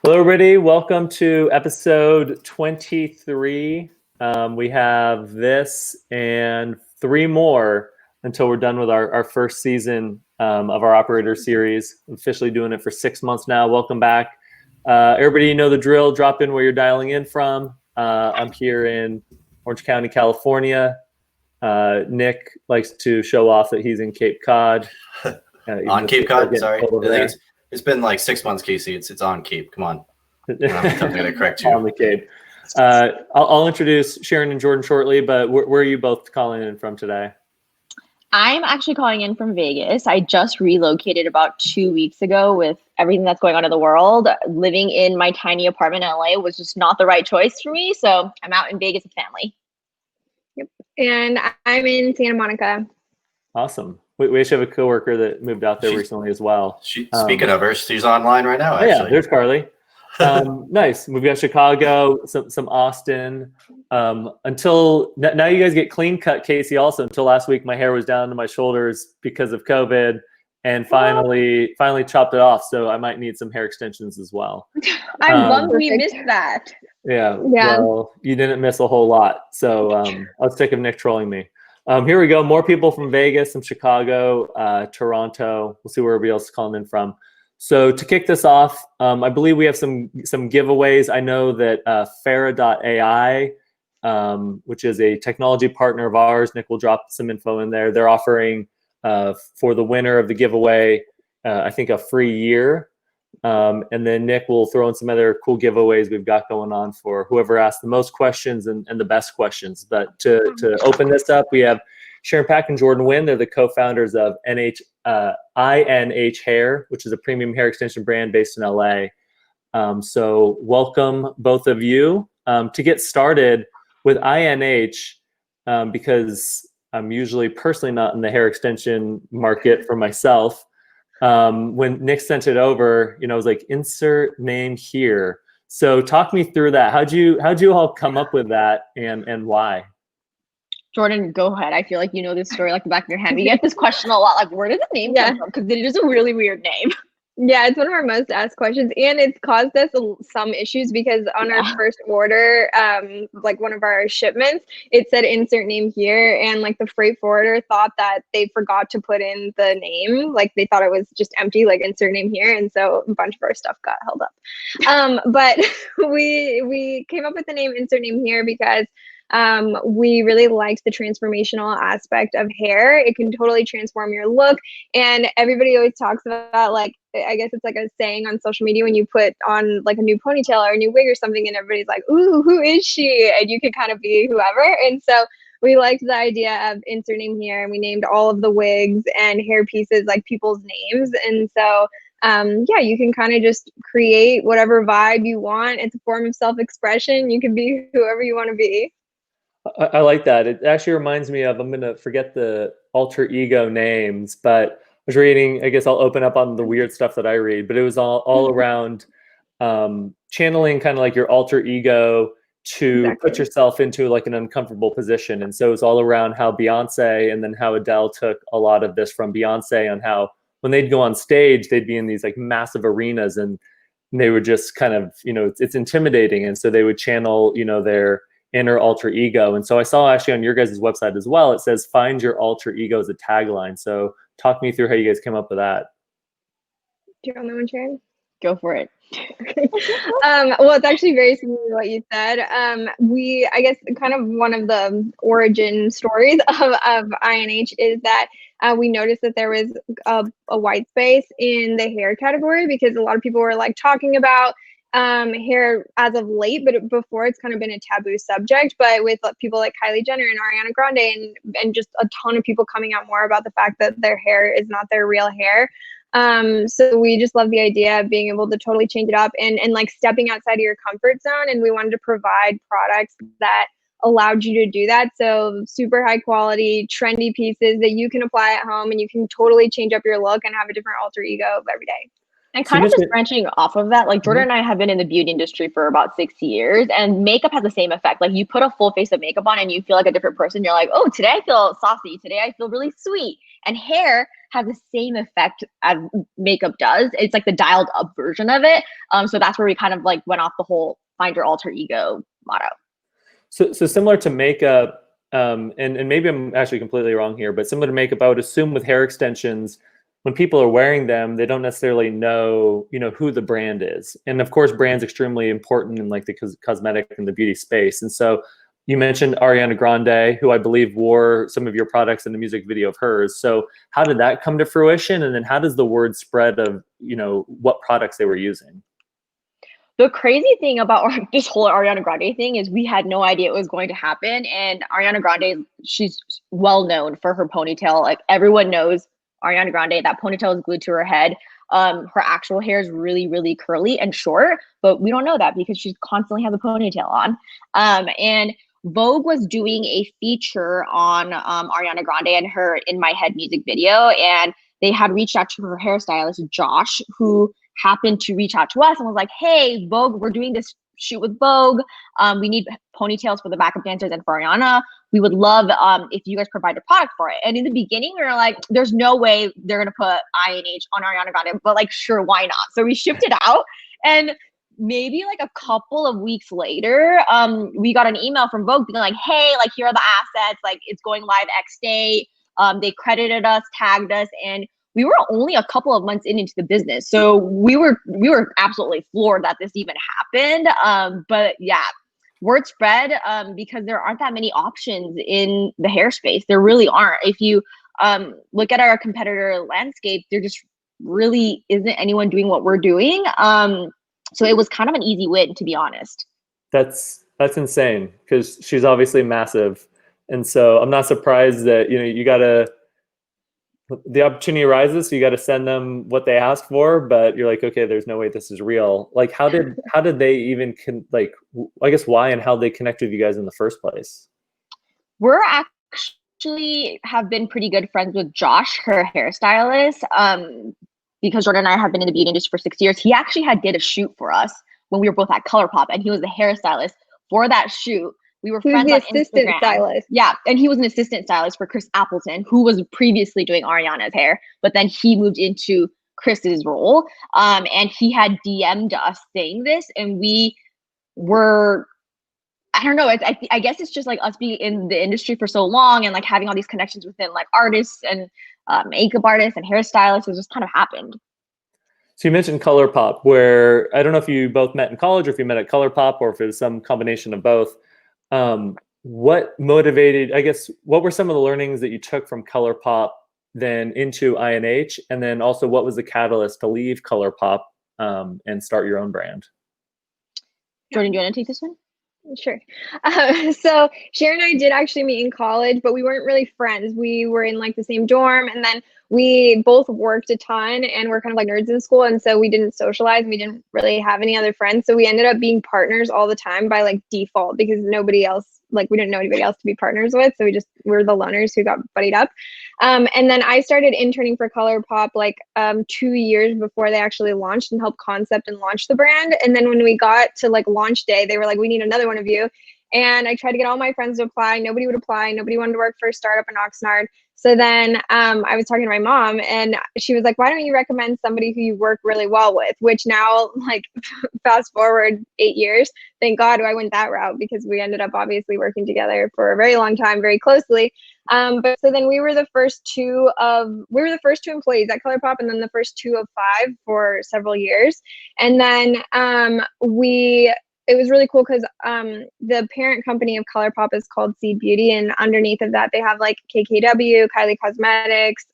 Hello, everybody. Welcome to episode 23. We have this and 3 more until we're done with our first season of our Operator Series. I'm officially doing it for 6 months now. Welcome back. Everybody, you know the drill. Drop in where you're dialing in from. I'm here in Orange County, California. Nick likes to show off that he's in Cape Cod. On Cape Cod, sorry. It's been like 6 months, Casey. It's on Cape. Come on. I'm going to correct you. On the Cape. I'll introduce Sharon and Jordynn shortly, but where are you both calling in from today? I'm actually calling in from Vegas. I just relocated about 2 weeks ago with everything that's going on in the world. Living in my tiny apartment in LA was just not the right choice for me. So I'm out in Vegas with family. Yep. And I'm in Santa Monica. Awesome. We actually have a coworker that moved out there recently as well. Speaking of her, she's online right now, actually. Yeah, there's Carly. Nice. We've got Chicago, some Austin. Until now, you guys get clean cut, Casey. Also, until last week, my hair was down to my shoulders because of COVID, and finally chopped it off. So I might need some hair extensions as well. I'm bummed we missed that. Yeah. Well, you didn't miss a whole lot. So I was sick of Nick trolling me. Here we go. More people from Vegas, from Chicago, Toronto. We'll see where everybody else is calling in from. So to kick this off, I believe we have some giveaways. I know that Farah.ai, which is a technology partner of ours, Nick will drop some info in there. They're offering for the winner of the giveaway, I think a free year. And then Nick will throw in some other cool giveaways we've got going on for whoever asks the most questions and the best questions. But to open this up, we have Sharon Pak and Jordynn Wynn. They're the co-founders of INH Hair, which is a premium hair extension brand based in LA. So welcome, both of you. To get started with INH, because I'm usually personally not in the hair extension market for myself. When Nick sent it over, I was like, insert name here. So talk me through that. How'd you all come up with that and why? Jordynn, go ahead. I feel like you know this story like the back of your hand. We get this question a lot, like where did the name come from? Because it is a really weird name. Yeah, it's one of our most asked questions, and it's caused us some issues because on our first order, like one of our shipments, it said insert name here, and like the freight forwarder thought that they forgot to put in the name, like they thought it was just empty, like insert name here, and so a bunch of our stuff got held up. But we came up with the name insert name here because we really liked the transformational aspect of hair. It can totally transform your look, and everybody always talks about, like, I guess it's like a saying on social media when you put on like a new ponytail or a new wig or something and everybody's like, ooh, who is she? And you can kind of be whoever. And so we liked the idea of insert name here, and we named all of the wigs and hair pieces like people's names. And so yeah, you can kind of just create whatever vibe you want. It's a form of self-expression. You can be whoever you want to be. I like that. It actually reminds me of, I'm going to forget the alter ego names, but I was reading, I guess I'll open up on the weird stuff that I read, but it was all around channeling kind of like your alter ego to put yourself into like an uncomfortable position. And so it's all around how Beyonce and then how Adele took a lot of this from Beyonce on how when they'd go on stage, they'd be in these like massive arenas and they would just kind of, it's intimidating. And so they would channel, their inner alter ego. And so I saw actually on your guys' website as well, it says, find your alter ego as a tagline. So talk me through how you guys came up with that. Do you want that one, Sharon? Go for it. Okay. Well, it's actually very similar to what you said. I guess kind of one of the origin stories of INH is that we noticed that there was a white space in the hair category because a lot of people were like talking about hair as of late, but before it's kind of been a taboo subject. But with people like Kylie Jenner and Ariana Grande and just a ton of people coming out more about the fact that their hair is not their real hair. So we just love the idea of being able to totally change it up and like stepping outside of your comfort zone. And we wanted to provide products that allowed you to do that. So super high quality, trendy pieces that you can apply at home and you can totally change up your look and have a different alter ego every day. And kind of just branching off of that, like Jordynn and I have been in the beauty industry for about 6 years, and makeup has the same effect. Like you put a full face of makeup on and you feel like a different person. You're like, oh, today I feel saucy. Today I feel really sweet. And hair has the same effect as makeup does. It's like the dialed up version of it. So that's where we kind of like went off the whole find your alter ego motto. So similar to makeup, and maybe I'm actually completely wrong here, but similar to makeup, I would assume with hair extensions, when people are wearing them, they don't necessarily know, who the brand is. And of course, brand's extremely important in like the cosmetic and the beauty space. And so you mentioned Ariana Grande, who I believe wore some of your products in the music video of hers. So how did that come to fruition? And then how does the word spread of, what products they were using? The crazy thing about this whole Ariana Grande thing is we had no idea it was going to happen. And Ariana Grande, she's well known for her ponytail. Like everyone knows Ariana Grande, that ponytail is glued to her head. Her actual hair is really, really curly and short, but we don't know that because she constantly has a ponytail on. And Vogue was doing a feature on Ariana Grande and her In My Head music video. And they had reached out to her hairstylist, Josh, who happened to reach out to us and was like, hey, Vogue, we're doing this shoot with Vogue. We need ponytails for the backup dancers and for Ariana. We would love if you guys provide a product for it. And in the beginning, we were like, there's no way they're going to put INH on Ariana Grande, but like, sure, why not? So we shipped it out. And maybe like a couple of weeks later, we got an email from Vogue being like, hey, like, here are the assets. Like, it's going live X date. They credited us, tagged us, and we were only a couple of months into the business. So we were absolutely floored that this even happened. But yeah, word spread because there aren't that many options in the hair space. There really aren't. If you look at our competitor landscape, there just really isn't anyone doing what we're doing. So it was kind of an easy win, to be honest. That's insane because she's obviously massive. And so I'm not surprised that, the opportunity arises, so you got to send them what they ask for, but you're like, okay, there's no way this is real. Like, how did they even I guess why and how they connected with you guys in the first place? We're actually have been pretty good friends with Josh, her hairstylist, because Jordynn and I have been in the beauty industry for 6 years. He actually did a shoot for us when we were both at ColourPop, and he was the hairstylist for that shoot. We were friends on Instagram. Stylist. Yeah, and he was an assistant stylist for Chris Appleton, who was previously doing Ariana's hair, but then he moved into Chris's role. And he had DM'd us saying this, and we were, I don't know, I guess it's just like us being in the industry for so long and like having all these connections within like artists and makeup artists and hairstylists. It just kind of happened. So you mentioned ColourPop, where I don't know if you both met in college or if you met at ColourPop or if it was some combination of both. What motivated, I guess, what were some of the learnings that you took from ColourPop then into INH? And then also what was the catalyst to leave ColourPop and start your own brand? Jordynn, do you want to take this one? Sure. So Sharon and I did actually meet in college, but we weren't really friends. We were in like the same dorm, and then we both worked a ton and we're kind of like nerds in school. And so we didn't socialize. We didn't really have any other friends. So we ended up being partners all the time by like default because nobody else, like we didn't know anybody else to be partners with. So we're the loners who got buddied up. And then I started interning for ColourPop like 2 years before they actually launched and helped concept and launch the brand. And then when we got to like launch day, they were like, we need another one of you. And I tried to get all my friends to apply. Nobody would apply. Nobody wanted to work for a startup in Oxnard. So then I was talking to my mom and she was like, why don't you recommend somebody who you work really well with? Which now, like fast forward 8 years, thank God I went that route because we ended up obviously working together for a very long time, very closely. But so then we were the first two employees at ColourPop, and then the first 2 of 5 for several years. And then it was really cool because the parent company of ColourPop is called Seed Beauty, and underneath of that they have like KKW, Kylie Cosmetics,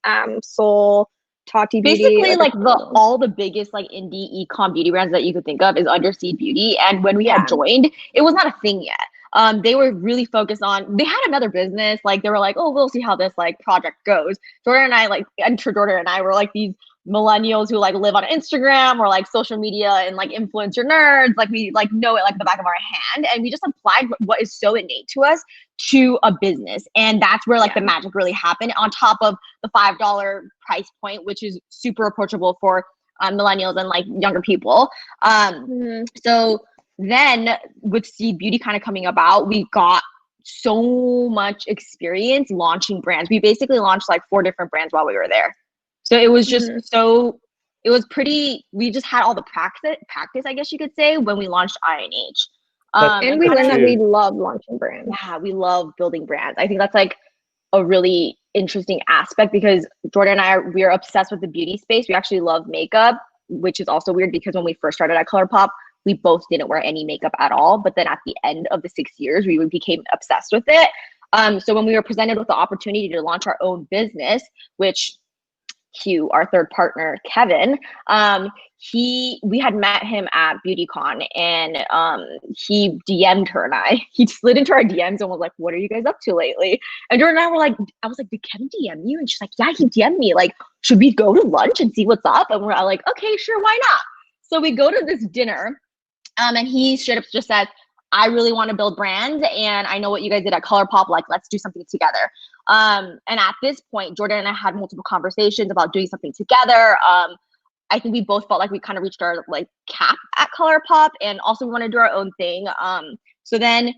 Soul, Tati Beauty. Basically, like all the biggest like indie e-com beauty brands that you could think of is under Seed Beauty. And when we had joined, it was not a thing yet. They were really focused on, they had another business. Like they were like, oh, we'll see how this like project goes. Jordynn and I were like these millennials who like live on Instagram or like social media and like influencer nerds. Like we like know it like the back of our hand, and we just applied what is so innate to us to a business. And that's where like the magic really happened, on top of the $5 price point, which is super approachable for millennials and like younger people. So then with Seed Beauty kind of coming about, we got so much experience launching brands. We basically launched like 4 different brands while we were there. So it was just it was pretty, we just had all the practice, I guess you could say, when we launched INH. And we learned that we love launching brands. Yeah, we love building brands. I think that's like a really interesting aspect because Jordynn and I, we are obsessed with the beauty space. We actually love makeup, which is also weird because when we first started at ColourPop, we both didn't wear any makeup at all. But then at the end of the 6 years, we became obsessed with it. So when we were presented with the opportunity to launch our own business, which Hugh, our third partner, Kevin, we had met him at BeautyCon, and he DM'd her and I. He slid into our DMs and was like, "What are you guys up to lately?" And Jordynn and I were like, I was like, "Did Kevin DM you?" And she's like, "Yeah, he DM'd me. Like, should we go to lunch and see what's up?" And we're all like, "Okay, sure, why not?" So we go to this dinner, and he straight up just said, "I really want to build brands, and I know what you guys did at ColourPop. Like, let's do something together." And at this point, Jordynn and I had multiple conversations about doing something together. I think we both felt like we kind of reached our like cap at ColourPop, and also we want to do our own thing. So then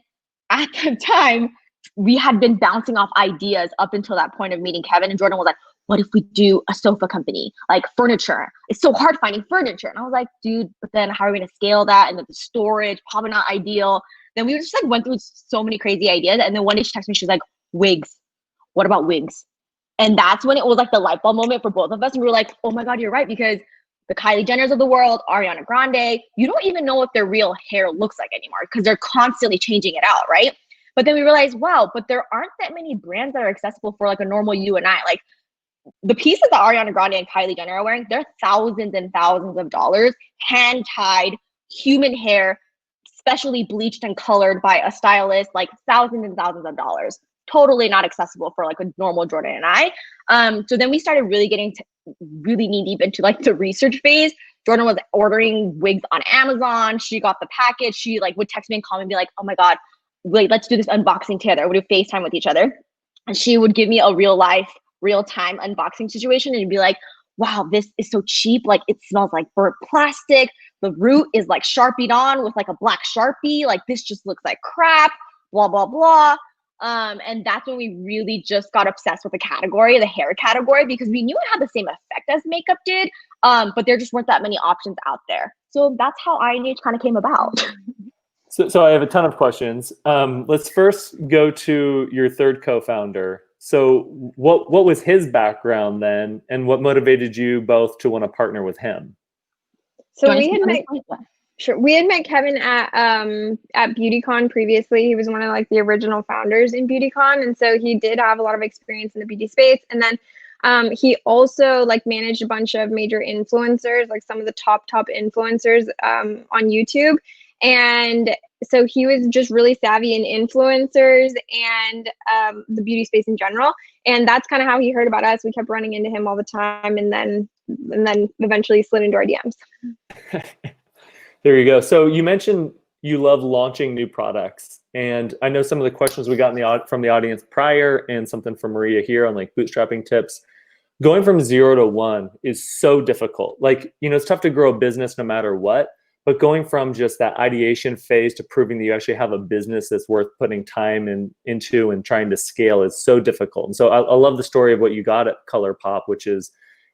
at the time, we had been bouncing off ideas up until that point of meeting Kevin, and Jordynn was like, "What if we do a sofa company, like furniture? It's so hard finding furniture." And I was like, "Dude, but then how are we gonna scale that? And then the storage, probably not ideal." Then we just like went through so many crazy ideas. And then one day she texted me, she's like, "Wigs. What about wigs?" And that's when it was like the light bulb moment for both of us. And we were like, "Oh my God, you're right." Because the Kylie Jenners of the world, Ariana Grande, you don't even know what their real hair looks like anymore because they're constantly changing it out, right? But then we realized, wow, but there aren't that many brands that are accessible for like a normal you and I. Like the pieces that Ariana Grande and Kylie Jenner are wearing, they're thousands and thousands of dollars, hand-tied, human hair, specially bleached and colored by a stylist, like thousands and thousands of dollars. Totally not accessible for like a normal Jordynn and I. So then we started really getting really knee deep into like the research phase. Jordynn was ordering wigs on Amazon. She got the package. She like would text me and call me and be like, "Oh my God, wait, let's do this unboxing together." We would FaceTime with each other. And she would give me a real-time unboxing situation and be like, "Wow, this is so cheap. Like it smells like burnt plastic. The root is like Sharpied on with like a black Sharpie. Like this just looks like crap, blah, blah, blah." And that's when we really just got obsessed with the category, the hair category, because we knew it had the same effect as makeup did, but there just weren't that many options out there. So that's how INH kind of came about. So I have a ton of questions. Let's first go to your third co-founder. So what was his background then, and what motivated you both to want to partner with him? So we had met Kevin at BeautyCon previously. He was one of like the original founders in BeautyCon, and so he did have a lot of experience in the beauty space. And then he also like managed a bunch of major influencers, like some of the top influencers on YouTube. And so he was just really savvy in influencers and the beauty space in general. And that's kind of how he heard about us. We kept running into him all the time, and then eventually slid into our DMs. There you go. So you mentioned you love launching new products, and I know some of the questions we got from the audience prior, and something from Maria here on like bootstrapping tips. Going from 0 to 1 is so difficult. Like, you know, it's tough to grow a business no matter what, but going from just that ideation phase to proving that you actually have a business that's worth putting time into and trying to scale is so difficult. And so I love the story of what you got at ColourPop, which is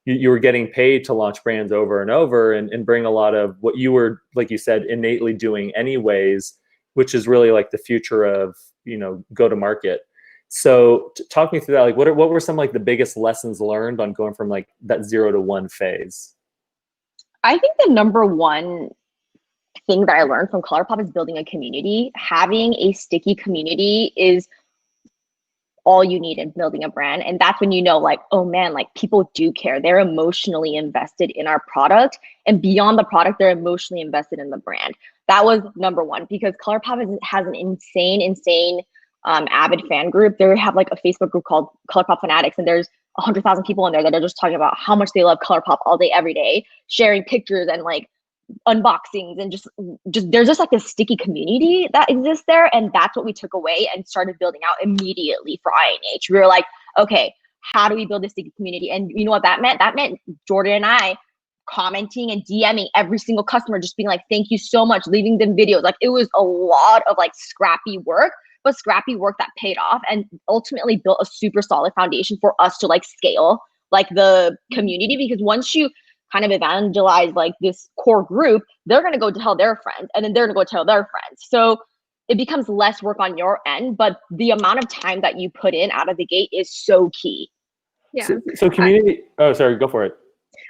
you were getting paid to launch brands over and over and bring a lot of what you were, like you said, innately doing anyways, which is really like the future of, you know, go to market. So talk me through that. Like what were some like the biggest lessons learned on going from like that 0 to 1 phase? I think the number one thing that I learned from ColourPop is building a community. Having a sticky community is all you need in building a brand. And that's when you know, like, oh man, like people do care. They're emotionally invested in our product, and beyond the product, they're emotionally invested in the brand. That was number one, because ColourPop has an insane avid fan group. They have like a Facebook group called ColourPop Fanatics, and there's 100,000 people in there that are just talking about how much they love ColourPop all day, every day, sharing pictures and like unboxings, and just there's just like a sticky community that exists there. And that's what we took away and started building out immediately for INH. We were like, okay, how do we build a sticky community? And you know what that meant? That meant Jordynn and I commenting and DMing every single customer, just being like, thank you so much, leaving them videos. Like it was a lot of like scrappy work, but scrappy work that paid off and ultimately built a super solid foundation for us to like scale like the community, because once you kind of evangelize like this core group, they're going to go tell their friends, and then they're going to go tell their friends. So it becomes less work on your end, but the amount of time that you put in out of the gate is so key. Yeah. So community, oh, sorry, go for it.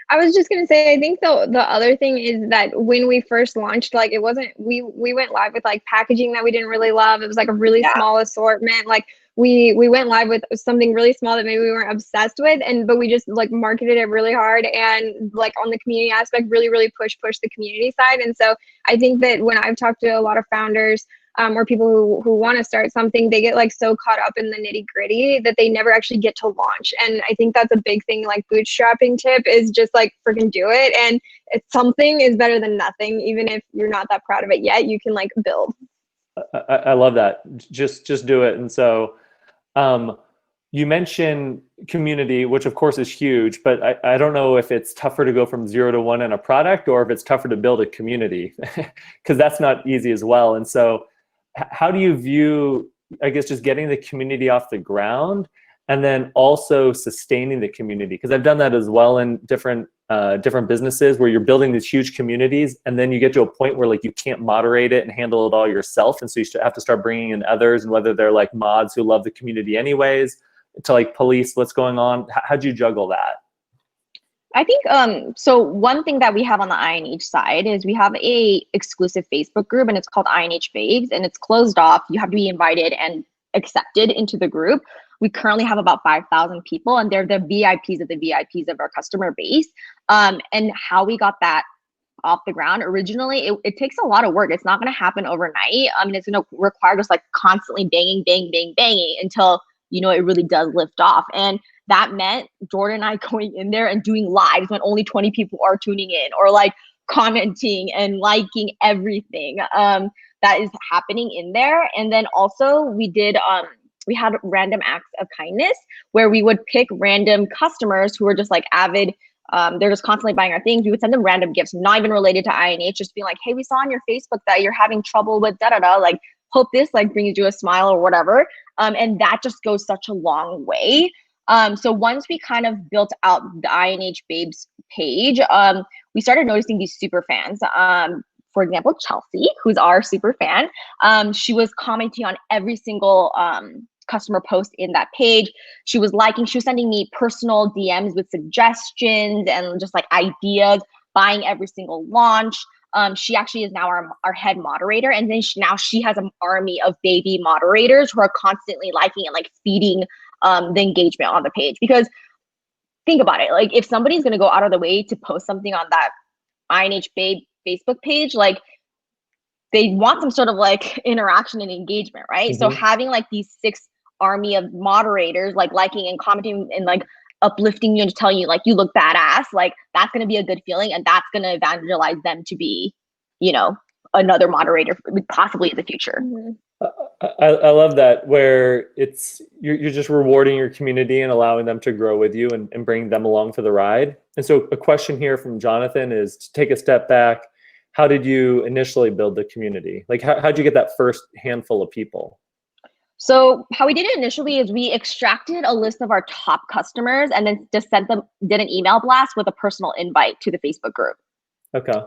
I was just gonna say, I think the other thing is that when we first launched, like it wasn't, we went live with like packaging that we didn't really love. It was like a really small assortment. Like we went live with something really small that maybe we weren't obsessed with, but we just like marketed it really hard, and like on the community aspect, really push the community side. And so I think that when I've talked to a lot of founders, or people who want to start something, they get like so caught up in the nitty gritty that they never actually get to launch. And I think that's a big thing, like bootstrapping tip is just like freaking do it. And it's something is better than nothing. Even if you're not that proud of it yet, you can like build. I love that. Just do it. And so you mentioned community, which of course is huge, but I don't know if it's tougher to go from 0 to 1 in a product, or if it's tougher to build a community, because that's not easy as well. And so how do you view, I guess, just getting the community off the ground, and then also sustaining the community? Because I've done that as well in different businesses, where you're building these huge communities, and then you get to a point where like you can't moderate it and handle it all yourself, and so you have to start bringing in others, and whether they're like mods who love the community anyways, to like police what's going on. How'd you juggle that? I think, so one thing that we have on the INH side is we have a exclusive Facebook group, and it's called INH Babes, and it's closed off. You have to be invited and accepted into the group. We currently have about 5,000 people, and they're the VIPs of the VIPs of our customer base. And how we got that off the ground originally, it takes a lot of work. It's not going to happen overnight. I mean, it's going to require just like constantly banging until, you know, it really does lift off. And that meant Jordynn and I going in there and doing lives when only 20 people are tuning in, or like commenting and liking everything that is happening in there. And then also we did, we had random acts of kindness where we would pick random customers who were just like avid, they're just constantly buying our things. We would send them random gifts, not even related to INH, just being like, hey, we saw on your Facebook that you're having trouble with da-da-da, like hope this like brings you a smile or whatever. And that just goes such a long way. So once we kind of built out the INH Babes page, we started noticing these super fans. For example, Chelsea, who's our super fan, she was commenting on every single customer post in that page. She was liking, she was sending me personal DMs with suggestions and just like ideas, buying every single launch. She actually is now our head moderator. And then she has an army of baby moderators who are constantly liking and like feeding the engagement on the page. Because think about it, like if somebody's going to go out of the way to post something on that INH Babe Facebook page, like they want some sort of like interaction and engagement, right? Mm-hmm. So having like these 6 army of moderators like liking and commenting and like uplifting you and telling you like you look badass, like that's going to be a good feeling, and that's going to evangelize them to be, you know, another moderator possibly in the future. Mm-hmm. I love that, where it's you're just rewarding your community and allowing them to grow with you and bring them along for the ride. And so a question here from Jonathan is, to take a step back, how did you initially build the community? Like how'd you get that first handful of people? So how we did it initially is we extracted a list of our top customers and then just did an email blast with a personal invite to the Facebook group. Okay.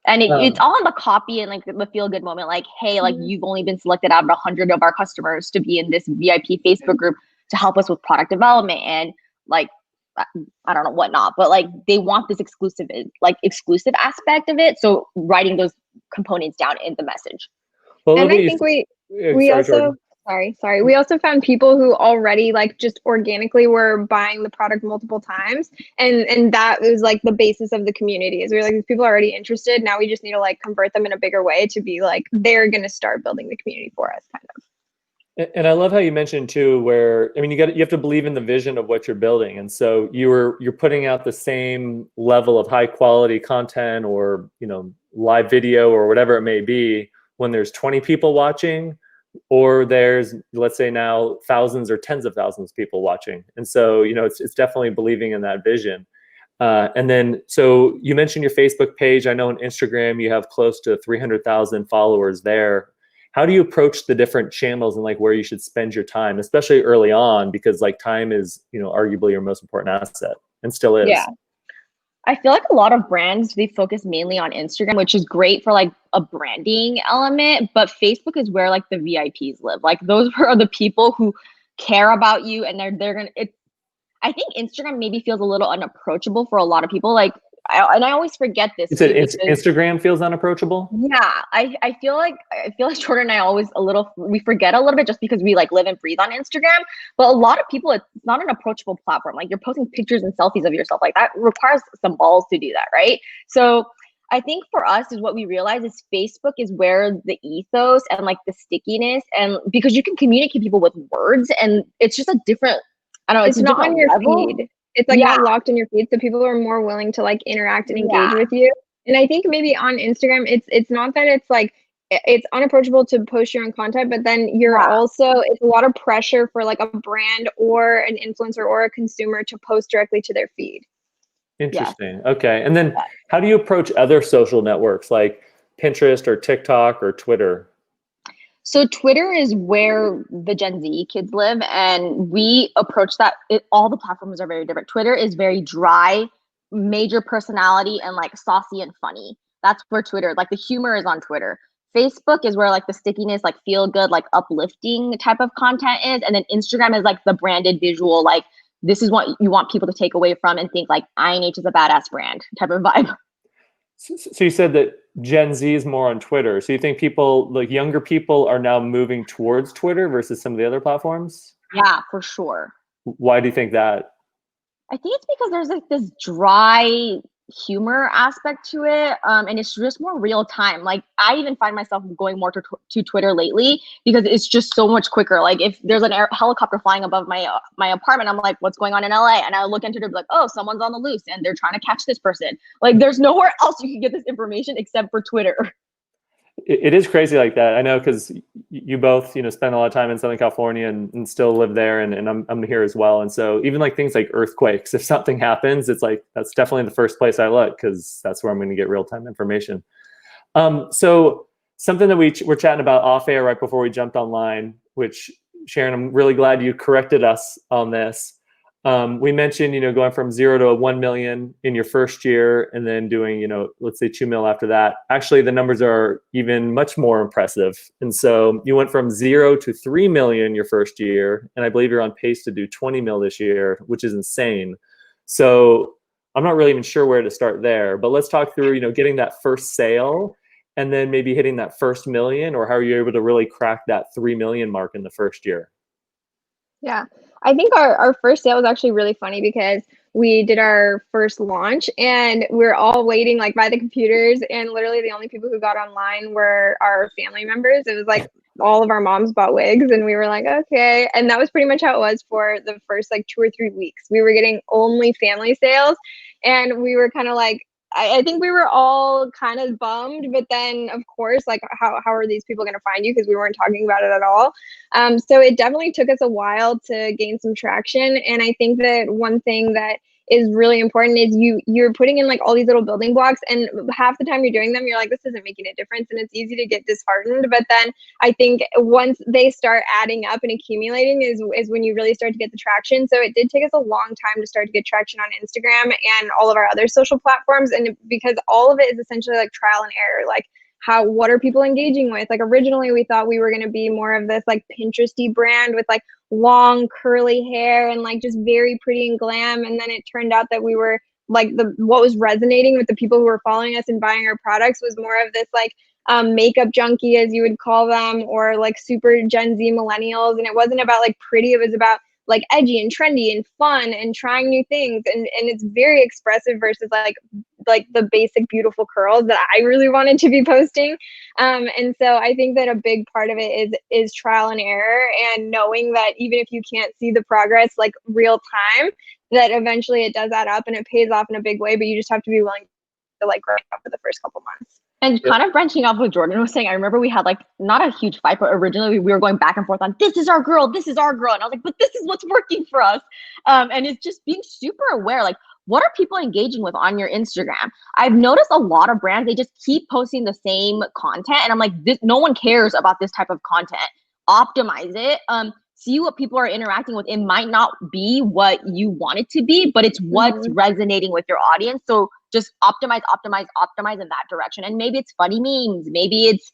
And it's all in the copy and like the feel good moment, like, hey, like you've only been selected out of 100 of our customers to be in this VIP Facebook group to help us with product development and like, I don't know, whatnot, but like they want this exclusive aspect of it. So writing those components down in the message. Well, and I think we also, sorry. We also found people who already like just organically were buying the product multiple times. And that was like the basis of the community, is we were like, these people are already interested. Now we just need to like convert them in a bigger way to be like, they're going to start building the community for us, kind of. And I love how you mentioned too, where, I mean, you have to believe in the vision of what you're building. And so you're putting out the same level of high quality content or, you know, live video or whatever it may be when there's 20 people watching, or there's, let's say now, thousands or tens of thousands of people watching. And so, you know, it's definitely believing in that vision. And then, so you mentioned your Facebook page. I know on Instagram, you have close to 300,000 followers there. How do you approach the different channels and like where you should spend your time, especially early on, because like time is, you know, arguably your most important asset? and still is. Yeah. I feel like a lot of brands, they focus mainly on Instagram, which is great for like a branding element, but Facebook is where like the VIPs live. Like those are the people who care about you, and they're gonna. I think Instagram maybe feels a little unapproachable for a lot of people. Like, I always forget this. You said Instagram feels unapproachable? Yeah, I feel like Jordynn and I always we forget a little bit just because we like live and breathe on Instagram. But a lot of people, it's not an approachable platform. Like you're posting pictures and selfies of yourself. Like that requires some balls to do that, right? So I think for us is what we realize is Facebook is where the ethos and like the stickiness, and because you can communicate people with words, and it's just a different. I don't know. It's not on your feed. It's like not locked in your feed, so people are more willing to like interact and engage with you. And I think maybe on Instagram, it's not that it's like it's unapproachable to post your own content, but then you're also, it's a lot of pressure for like a brand or an influencer or a consumer to post directly to their feed. Interesting. Okay. And then how do you approach other social networks like Pinterest or TikTok or Twitter? So Twitter is where the Gen Z kids live, and we approach that. All the platforms are very different. Twitter is very dry, major personality, and like saucy and funny. That's where Twitter, like the humor is on Twitter. Facebook is where like the stickiness, like feel good, like uplifting type of content is. And then Instagram is like the branded visual, like this is what you want people to take away from and think like INH is a badass brand type of vibe. So you said that Gen Z is more on Twitter. So you think people, like younger people, are now moving towards Twitter versus some of the other platforms? Yeah, for sure. Why do you think that? I think it's because there's like this dry humor aspect to it, and it's just more real time. Like I even find myself going more to Twitter lately because it's just so much quicker. Like if there's an helicopter flying above my apartment, I'm like, what's going on in LA? And I look into it and be like, oh, someone's on the loose and they're trying to catch this person. Like there's nowhere else you can get this information except for Twitter. It is crazy like that. I know because you both, spend a lot of time in Southern California and still live there, and I'm here as well. And so even like things like earthquakes, if something happens, it's like that's definitely the first place I look because that's where I'm going to get real time information. So something that we were chatting about off air right before we jumped online, which Sharon, I'm really glad you corrected us on this. We mentioned, going from 0 to 1 million in your first year and then doing, let's say 2 mil after that. Actually, the numbers are even much more impressive. And so you went from 0 to 3 million your first year. And I believe you're on pace to do 20 mil this year, which is insane. So I'm not really even sure where to start there, but let's talk through, getting that first sale and then maybe hitting that first million, or how are you able to really crack that 3 million mark in the first year? Yeah, I think our first sale was actually really funny because we did our first launch and we're all waiting like by the computers, and literally the only people who got online were our family members. It was like all of our moms bought wigs and we were like, okay. And that was pretty much how it was for the first like 2 or 3 weeks. We were getting only family sales, and we were kind of like, I think we were all kind of bummed, but then of course, like how are these people going to find you? Because we weren't talking about it at all. So it definitely took us a while to gain some traction. And I think that one thing that is really important is you're putting in like all these little building blocks, and half the time you're doing them, you're like, this isn't making a difference, and it's easy to get disheartened. But then I think once they start adding up and accumulating is when you really start to get the traction. So it did take us a long time to start to get traction on Instagram and all of our other social platforms, and because all of it is essentially like trial and error. Like what are people engaging with? Like originally we thought we were going to be more of this like Pinteresty brand with like long curly hair and like just very pretty and glam, and then it turned out that we were like what was resonating with the people who were following us and buying our products was more of this like makeup junkie, as you would call them, or like super Gen Z millennials. And it wasn't about like pretty, it was about like edgy and trendy and fun and trying new things, and it's very expressive versus like the basic beautiful curls that I really wanted to be posting. And so I think that a big part of it is trial and error, and knowing that even if you can't see the progress like real time, that eventually it does add up and it pays off in a big way, but you just have to be willing to like grind up for the first couple months. And kind of branching off what Jordynn was saying, I remember we had like not a huge fight, but originally we were going back and forth on this is our girl. And I was like, but this is what's working for us. And it's just being super aware, like what are people engaging with on your Instagram? I've noticed a lot of brands, they just keep posting the same content. And I'm like, no one cares about this type of content. Optimize it. see what people are interacting with. It might not be what you want it to be, but it's what's resonating with your audience. So just optimize in that direction. And maybe it's funny memes. Maybe it's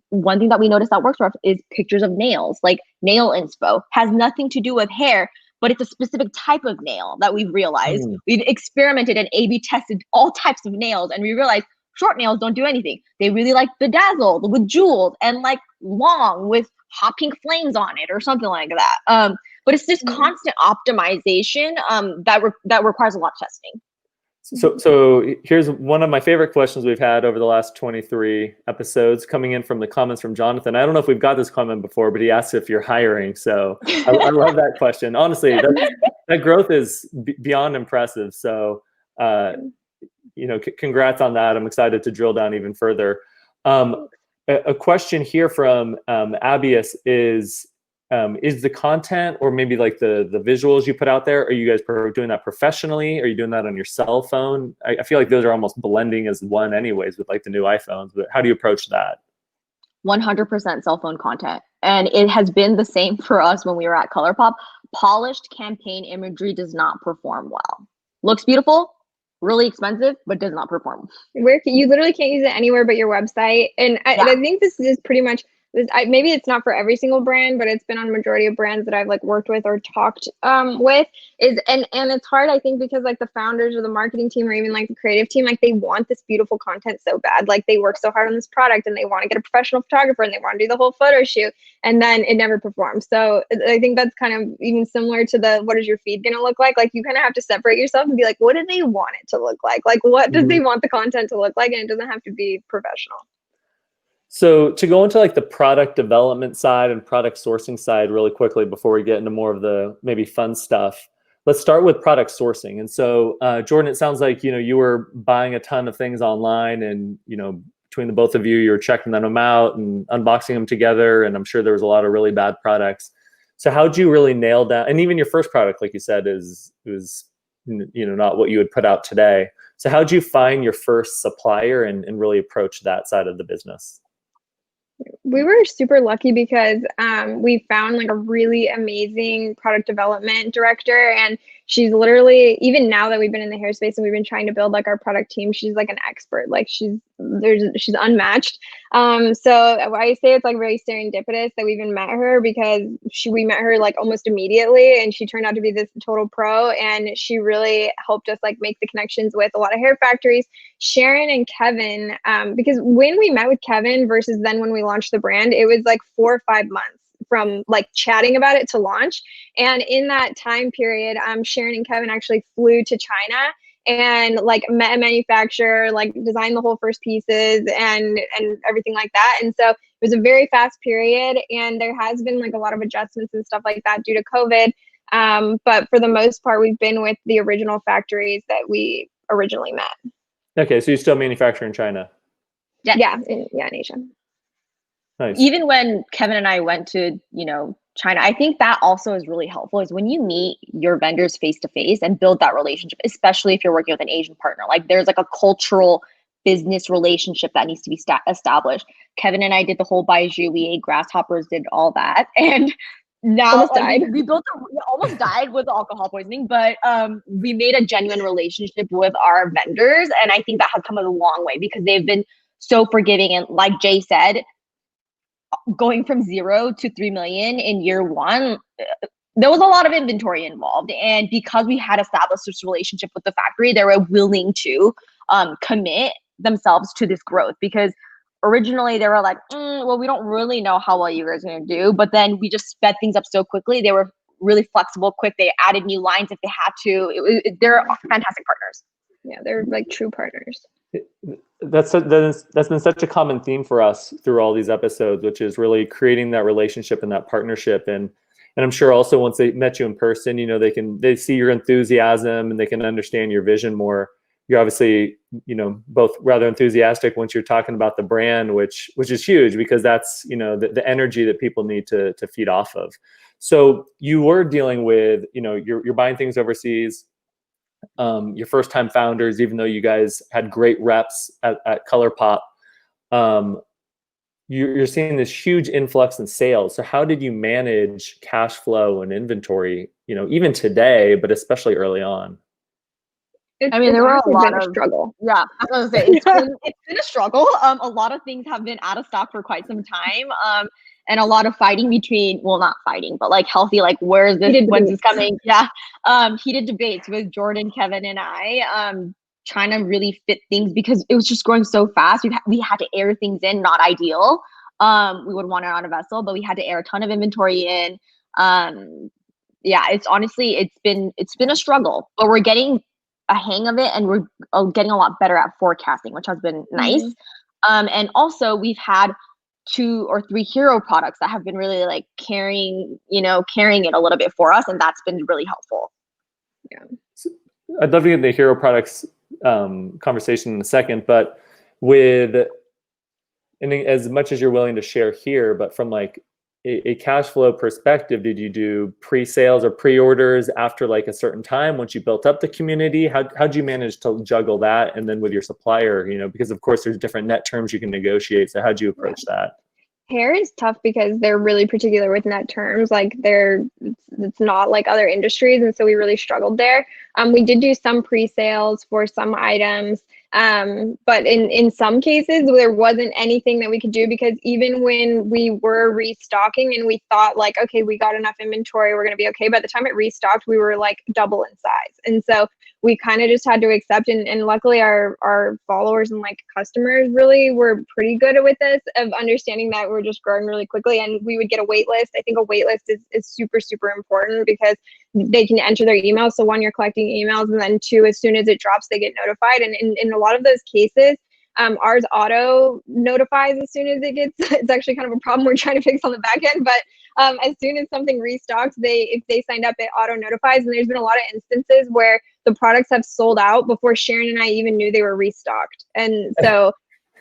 one thing that we noticed that works for us is pictures of nails, like nail inspo. Has nothing to do with hair, but it's a specific type of nail that we've realized. We've experimented and A/B tested all types of nails, and we realized short nails don't do anything. They really like bedazzled with jewels, and like long with hot pink flames on it or something like that. But it's this constant optimization that requires a lot of testing. So here's one of my favorite questions we've had over the last 23 episodes, coming in from the comments from Jonathan. I don't know if we've got this comment before, but he asked if you're hiring. So I love that question. Honestly, that growth is beyond impressive. So, congrats on that. I'm excited to drill down even further. A question here from Abius is the content, or maybe like the visuals you put out there, are you guys doing that professionally? Are you doing that on your cell phone? I feel like those are almost blending as one anyways with like the new iPhones, but how do you approach that? 100% cell phone content. And it has been the same for us when we were at ColourPop. Polished campaign imagery does not perform well. Looks beautiful, really expensive, but does not perform. You literally can't use it anywhere but your website. And I think this is pretty much, maybe it's not for every single brand, but it's been on majority of brands that I've like worked with or talked with and it's hard, I think, because like the founders or the marketing team or even like the creative team, like they want this beautiful content so bad. Like they work so hard on this product and they want to get a professional photographer and they want to do the whole photo shoot, and then it never performs. So I think that's kind of even similar to what is your feed going to look like? Like you kind of have to separate yourself and be like, what do they want it to look like? Like what does they want the content to look like? And it doesn't have to be professional. So to go into like the product development side and product sourcing side really quickly before we get into more of the maybe fun stuff, let's start with product sourcing. And so Jordynn, it sounds like, you were buying a ton of things online and, between the both of you, you were checking them out and unboxing them together. And I'm sure there was a lot of really bad products. So how'd you really nail down, and even your first product, like you said, was not what you would put out today. So how'd you find your first supplier and really approach that side of the business? We were super lucky because we found like a really amazing product development director, and she's literally, even now that we've been in the hair space and we've been trying to build like our product team, she's like an expert. Like she's unmatched. So I say it's like very serendipitous that we even met her, because we met her like almost immediately, and she turned out to be this total pro, and she really helped us like make the connections with a lot of hair factories. Sharon and Kevin, because when we met with Kevin versus then when we launched the brand, it was like 4 or 5 months from like chatting about it to launch. And in that time period, Sharon and Kevin actually flew to China and like met a manufacturer, like designed the whole first pieces and everything like that. And so it was a very fast period, and there has been like a lot of adjustments and stuff like that due to COVID. But for the most part, we've been with the original factories that we originally met. Okay, so you still manufacture in China? Yeah, in Asia. Nice. Even when Kevin and I went to, China, I think that also is really helpful, is when you meet your vendors face to face and build that relationship, especially if you're working with an Asian partner. Like there's like a cultural business relationship that needs to be established. Kevin and I did the whole baiju, we ate grasshoppers, did all that. And now we almost died with alcohol poisoning, but we made a genuine relationship with our vendors. And I think that has come a long way because they've been so forgiving. And like Jay said, going from 0 to 3 million in year 1, there was a lot of inventory involved. And because we had established this relationship with the factory, they were willing to commit themselves to this growth, because originally they were like, well, we don't really know how well you guys are going to do. But then we just sped things up so quickly. They were really flexible, quick. They added new lines if they had to. They're fantastic partners. Yeah, they're like true partners. That's been such a common theme for us through all these episodes, which is really creating that relationship and that partnership. And I'm sure also once they met you in person, they see your enthusiasm and they can understand your vision more. You're obviously, both rather enthusiastic once you're talking about the brand, which is huge, because that's, the energy that people need to feed off of. So you were dealing with, you're buying things overseas, your first time founders, even though you guys had great reps at ColourPop. you're seeing this huge influx in sales. So how did you manage cash flow and inventory, even today, but especially early on? There were a lot of struggle. Yeah, I was gonna say it's been a struggle. A lot of things have been out of stock for quite some time. And a lot of fighting between, well, not fighting, but like healthy, like where's this, when's this coming? Yeah. Heated debates with Jordynn, Kevin, and I, trying to really fit things because it was just growing so fast. We had to air things in, not ideal. We would want it on a vessel, but we had to air a ton of inventory in. Yeah, it's been a struggle, but we're getting a hang of it, and we're getting a lot better at forecasting, which has been nice. And also we've had 2 or 3 hero products that have been really like carrying it a little bit for us, and that's been really helpful. Yeah. So I'd love to get the hero products conversation in a second, but and as much as you're willing to share here, but from like a cash flow perspective, did you do pre-sales or pre-orders after like a certain time once you built up the community? How'd you manage to juggle that? And then with your supplier, because of course there's different net terms you can negotiate. So how'd you approach that? Hair is tough because they're really particular with net terms. Like it's not like other industries. And so we really struggled there. We did do some pre-sales for some items. But in some cases there wasn't anything that we could do, because even when we were restocking and we thought like, okay, we got enough inventory, we're going to be okay. By the time it restocked, we were like double in size. And so we kind of just had to accept, and luckily our followers and like customers really were pretty good with this, of understanding that we're just growing really quickly, and we would get a wait list. I think a wait list is super, super important because they can enter their emails. So 1, you're collecting emails, and then 2, as soon as it drops, they get notified. And in a lot of those cases, ours auto notifies as soon as it gets, it's actually kind of a problem we're trying to fix on the back end, but as soon as something restocks, if they signed up, it auto notifies. And there's been a lot of instances where the products have sold out before Sharon and I even knew they were restocked. And so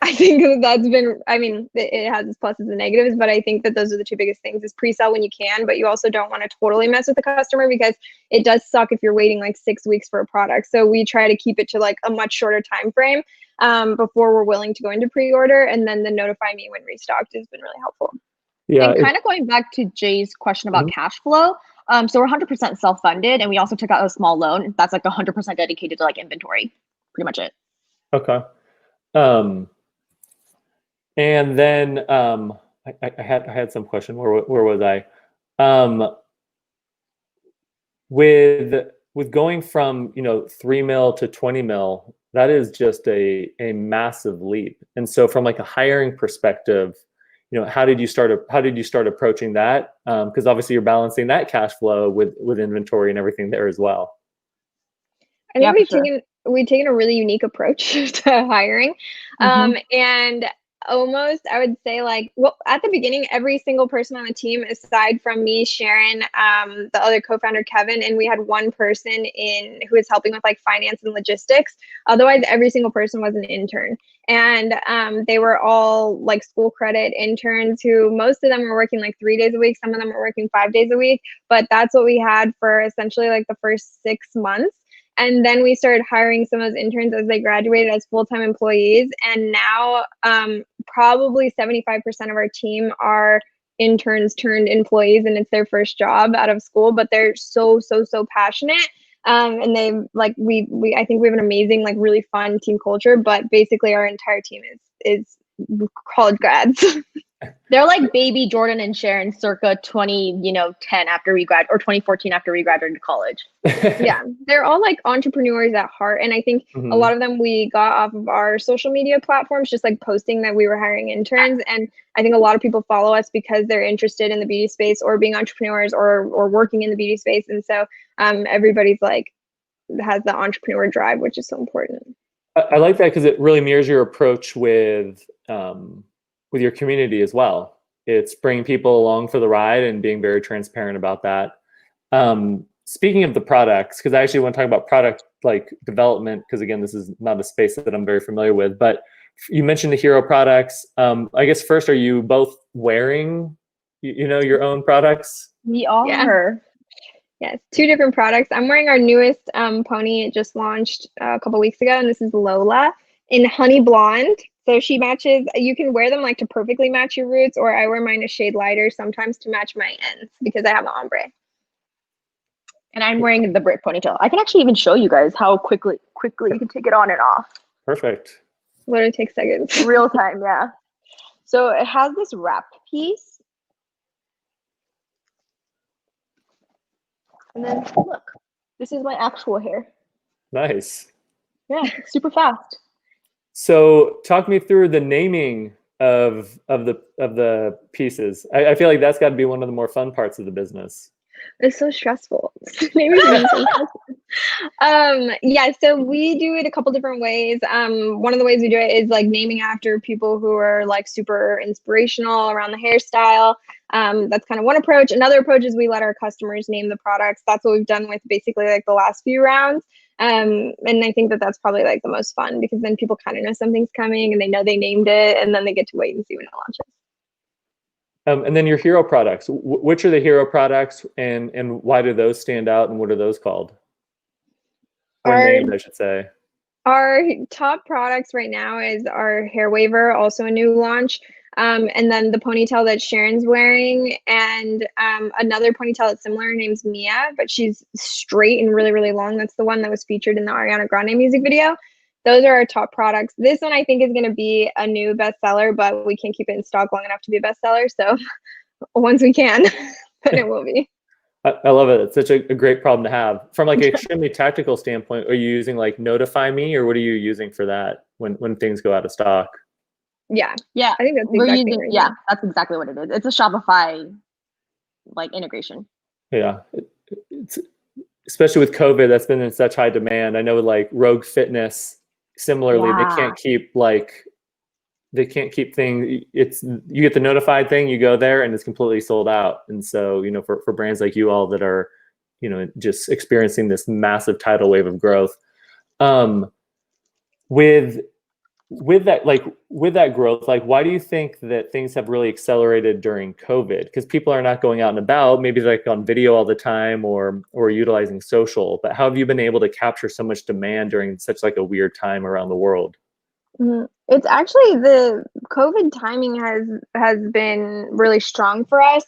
I think that's been, it has its pluses and negatives, but I think that those are the 2 biggest things: is pre-sell when you can, but you also don't want to totally mess with the customer, because it does suck if you're waiting like 6 weeks for a product. So we try to keep it to like a much shorter time frame before we're willing to go into pre-order, and then the notify me when restocked has been really helpful. Yeah. And kind of going back to Jay's question about cash flow. So we're 100% self-funded, and we also took out a small loan that's like 100% dedicated to like inventory. Pretty much it. Okay. And then I had some question. Where was I? With going from 3 mil to 20 mil, that is just a massive leap. And so from like a hiring perspective, how did you start approaching that? Because obviously you're balancing that cash flow with inventory and everything there as well. I think we've taken a really unique approach to hiring. And almost, I would say, like, well, at the beginning, every single person on the team, aside from me, Sharon, the other co-founder, Kevin, and we had 1 person who was helping with like finance and logistics. Otherwise, every single person was an intern. And they were all like school credit interns, who most of them were working like 3 days a week. Some of them were working 5 days a week, but that's what we had for essentially like the first 6 months. And then we started hiring some of those interns as they graduated as full-time employees. And now probably 75% of our team are interns turned employees, and it's their first job out of school, but they're so passionate. And they like, I think we have an amazing, like really fun team culture, but basically our entire team is college grads. They're like baby Jordynn and Sharon circa 2010 after we grad, or 2014 after we graduated college. Yeah, they're all like entrepreneurs at heart. And I think a lot of them we got off of our social media platforms, just like posting that we were hiring interns. And I think a lot of people follow us because they're interested in the beauty space or being entrepreneurs or working in the beauty space. And so everybody's like has the entrepreneur drive, which is so important. I like that because it really mirrors your approach with your community as well. It's bringing people along for the ride and being very transparent about that. Speaking of the products, because I actually want to talk about product like development, because again, this is not a space that I'm very familiar with, but you mentioned the hero products. I guess first, are you both wearing, your own products? We are. Yes, 2 different products. I'm wearing our newest pony. It just launched a couple weeks ago, and this is Lola in honey blonde. So she matches, you can wear them like to perfectly match your roots, or I wear mine a shade lighter sometimes to match my ends because I have an ombre. And I'm wearing the Brit ponytail. I can actually even show you guys how quickly you can take it on and off. Perfect. Literally takes seconds. Real time, yeah. So it has this wrap piece. And then look, this is my actual hair. Nice. Yeah, super fast. So talk me through the naming of the pieces. I feel like that's got to be one of the more fun parts of the business. It's so stressful. Maybe so stressful. Yeah, so we do it a couple different ways. One of the ways we do it is like naming after people who are like super inspirational around the hairstyle. That's kind of one approach. Another approach is we let our customers name the products. That's what we've done with basically like the last few rounds. And I think that that's probably like the most fun because then people kind of know something's coming and they know they named it, and then they get to wait and see when it launches. And then your hero products, which are the hero products and why do those stand out and what are those called? Or named, I should say. Our top products right now is our hair waver, also a new launch. And then the ponytail that Sharon's wearing, and another ponytail that's similar, name's Mia, but she's straight and really, really long. That's the one that was featured in the Ariana Grande music video. Those are our top products. This one I think is going to be a new bestseller, but we can't keep it in stock long enough to be a bestseller. So once we can, then it will be. I love it. It's such a great problem to have. From like an extremely tactical standpoint, are you using like Notify Me, or what are you using for that when things go out of stock? Yeah. I think that's the exact thing right now. that's exactly what it is. It's a Shopify like integration. Yeah, it's, especially with COVID, that's been in such high demand. I know like Rogue Fitness, similarly, they can't keep things. It's, you get the notified thing, you go there and it's completely sold out. And so, you know, for brands like you all that are, you know, just experiencing this massive tidal wave of growth, with that growth, like, why do you think that things have really accelerated during COVID? Because people are not going out and about, maybe like on video all the time or utilizing social, but how have you been able to capture so much demand during such like a weird time around the world? It's actually, the COVID timing has been really strong for us.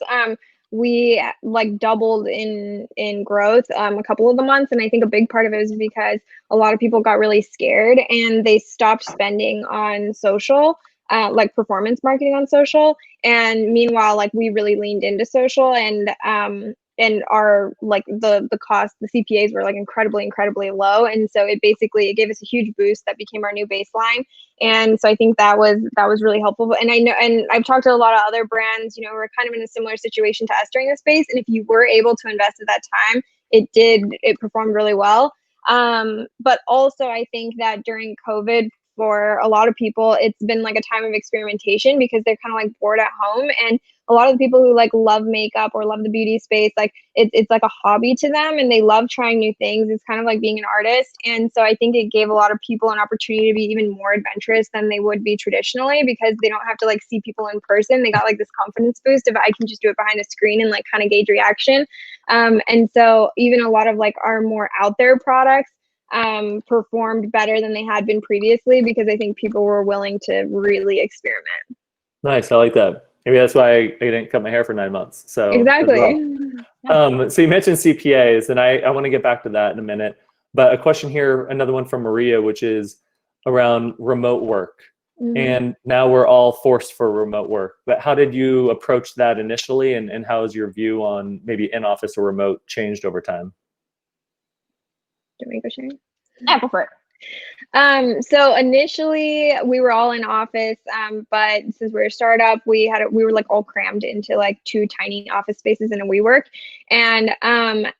We like doubled in growth a couple of the months, and I think a big part of it is because a lot of people got really scared and they stopped spending on social, like performance marketing on social. And meanwhile, like we really leaned into social, and our like the cost, the CPAs were like incredibly low, and so it gave us a huge boost that became our new baseline. And so I think that was really helpful. And I know, and I've talked to a lot of other brands, you know, who are kind of in a similar situation to us during this space, and if you were able to invest at that time, it performed really well. But also I think that during COVID, for a lot of people, it's been like a time of experimentation because they're kind of like bored at home. And a lot of the people who like love makeup or love the beauty space, like it's like a hobby to them, and they love trying new things. It's kind of like being an artist. And so I think it gave a lot of people an opportunity to be even more adventurous than they would be traditionally, because they don't have to like see people in person. They got like this confidence boost of, I can just do it behind a screen and like kind of gauge reaction. And so even a lot of like our more out there products performed better than they had been previously, because I think people were willing to really experiment. Nice, I like that. Maybe that's why I didn't cut my hair for 9 months. So exactly. So you mentioned CPAs, and I want to get back to that in a minute. But a question here, another one from Maria, which is around remote work. And now we're all forced for remote work. But how did you approach that initially, and how has your view on maybe in-office or remote changed over time? Do you want me to go, Sharon? Yeah, go for it. So initially we were all in office, but since we're a startup, we were like all crammed into like 2 tiny office spaces in a WeWork. And